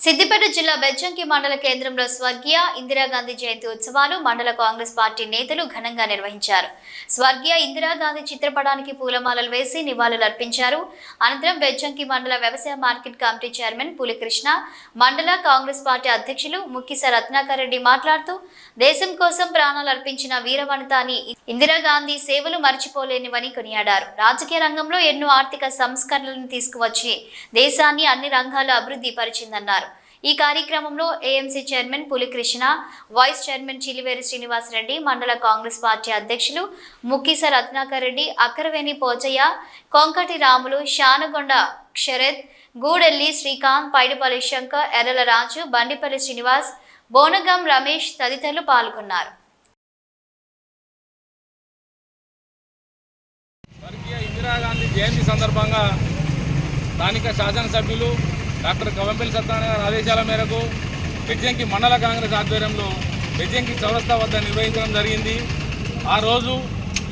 సిద్దిపేట జిల్లా బెజ్జంకి మండల కేంద్రంలో స్వర్గీయ ఇందిరాగాంధీ జయంతి ఉత్సవాలు మండల కాంగ్రెస్ పార్టీ నేతలు ఘనంగా నిర్వహించారు. స్వర్గీయ ఇందిరాగాంధీ చిత్రపటానికి పూలమాలలు వేసి నివాళులర్పించారు. అనంతరం బెజ్జంకి మండల వ్యవసాయ మార్కెట్ కమిటీ చైర్మన్ పులికృష్ణ, మండల కాంగ్రెస్ పార్టీ అధ్యక్షులు ముక్కిస రత్నాకర్ రెడ్డి మాట్లాడుతూ దేశం కోసం ప్రాణాలు అర్పించిన వీరవనిత అని ఇందిరాగాంధీ సేవలు మర్చిపోలేనివని కొనియాడారు. రాజకీయ రంగంలో ఎన్నో ఆర్థిక సంస్కరణలను తీసుకువచ్చి దేశాన్ని అన్ని రంగాల్లో అభివృద్ధి పరిచిందన్నారు. ఈ కార్యక్రమంలో AMC chairman Pulikrishna, vice chairman Chiliveri Srinivasareddy, మండల కాంగ్రెస్ పార్టీ అధ్యక్షులు ముక్కిస రత్నాకర్ రెడ్డి, అక్కరవేణి పోచయ్య, కొంకటి రాములు, శానగొండ శరత్, గూడెల్లి శ్రీకాంత్, పైడిపల్లి శంకర్, ఎర్రల రాజు, బండిపల్లి శ్రీనివాస్, బోనగం రమేష్ తదితరులు పాల్గొన్నారు. ఇందిరాగాంధీ జయంతి సందర్భంగా స్థానిక శాసనసభ్యులు డాక్టర్ కవంపల్లి సత్యనారాయణ ఆదేశాల మేరకు బెజ్జంకి మండల కాంగ్రెస్ ఆధ్వర్యంలో బెజ్జంకి చౌరస్తా వద్ద నిర్వహించడం జరిగింది. ఆ రోజు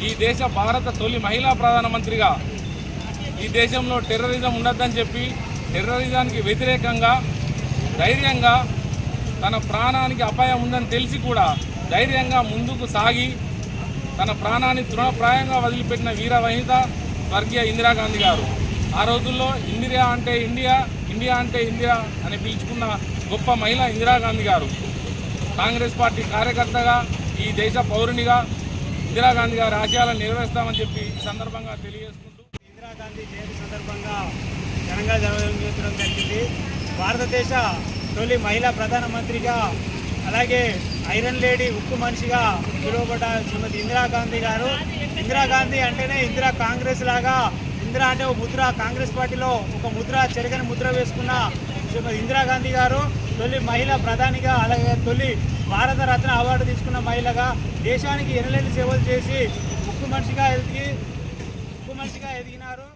ఈ దేశ భారత తొలి మహిళా ప్రధానమంత్రిగా ఈ దేశంలో టెర్రరిజం ఉండొద్దని చెప్పి టెర్రరిజానికి వ్యతిరేకంగా ధైర్యంగా తన ప్రాణానికి అపాయం ఉందని తెలిసి కూడా ధైర్యంగా ముందుకు సాగి తన ప్రాణాన్ని తృణప్రాయంగా వదిలిపెట్టిన వీర వనిత స్వర్గీయ ఇందిరాగాంధీ గారు. ఆ రోజుల్లో ఇండియా అంటే ఇండియా, ఇండియా అంటే ఇండియా అని పిలుచుకున్న గొప్ప మహిళ ఇందిరాగాంధీ గారు. కాంగ్రెస్ పార్టీ కార్యకర్తగా, ఈ దేశ పౌరునిగా ఇందిరాగాంధీ గారి ఆశయాలను నెరవేరుస్తామని చెప్పి ఈ సందర్భంగా తెలియజేసుకుంటూ ఇందిరాగాంధీ జయంతి సందర్భంగా ఘనంగా నిర్వహించడం జరిగింది. భారతదేశ తొలి మహిళా ప్రధానమంత్రిగా, అలాగే ఐరన్ లేడీ, ఉక్కు మనిషిగా పిలువబడ్డ శ్రీమతి ఇందిరాగాంధీ గారు. ఇందిరాగాంధీ అంటేనే ఇందిరా కాంగ్రెస్ లాగా, ఇందిరా అంటే ఒక ముద్ర, కాంగ్రెస్ పార్టీలో ఒక ముద్ర, చెరగని ముద్ర వేసుకున్న శ్రీమతి ఇందిరాగాంధీ గారు తొలి మహిళా ప్రధానిగా, అలాగే తొలి భారత రత్న అవార్డు తీసుకున్న మహిళగా దేశానికి ఎనలేని సేవలు చేసి ఉక్కు మనిషిగా ఎదిగినారు.